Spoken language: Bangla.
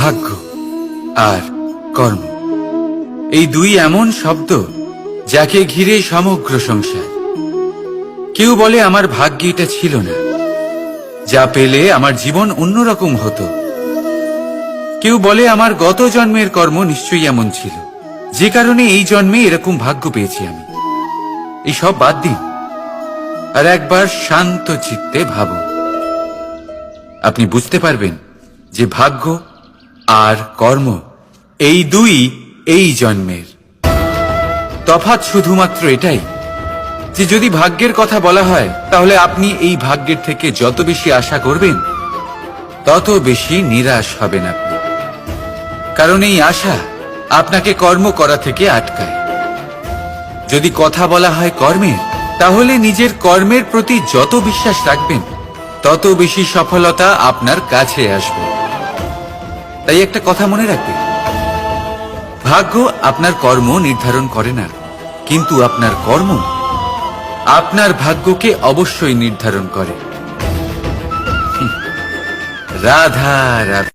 ভাগ্য আর কর্ম, এই দুই এমন শব্দ যাকে ঘিরে সমগ্র সংসার। কেউ বলে আমার ভাগ্যে এটা ছিল না, যা পেলে আমার জীবন অন্যরকম হতো। কেউ বলে আমার গত জন্মের কর্ম নিশ্চয়ই এমন ছিল, যে কারণে এই জন্মে এরকম ভাগ্য পেয়েছি আমি। এই সব বাদ দিন আর একবার শান্ত চিত্তে ভাবুন। আপনি বুঝতে পারবেন যে ভাগ্য আর কর্ম এই দুই এই জন্মের। তফাৎ শুধুমাত্র এটাই যে যদি ভাগ্যের কথা বলা হয়, তাহলে আপনি এই ভাগ্যের থেকে যত বেশি আশা করবেন তত বেশি নিরাশ হবেন আপনি। কারণ এই আশা আপনাকে কর্ম করা থেকে আটকায়। যদি কথা বলা হয় কর্মের, তাহলে নিজের কর্মের প্রতি যত বিশ্বাস রাখবেন তত বেশি সফলতা আপনার কাছে আসবে। তাই একটা কথা মনে রাখবেন, ভাগ্য আপনার কর্ম নির্ধারণ করে না, কিন্তু আপনার কর্ম আপনার ভাগ্যকে অবশ্যই নির্ধারণ করে। রাধা রাধা।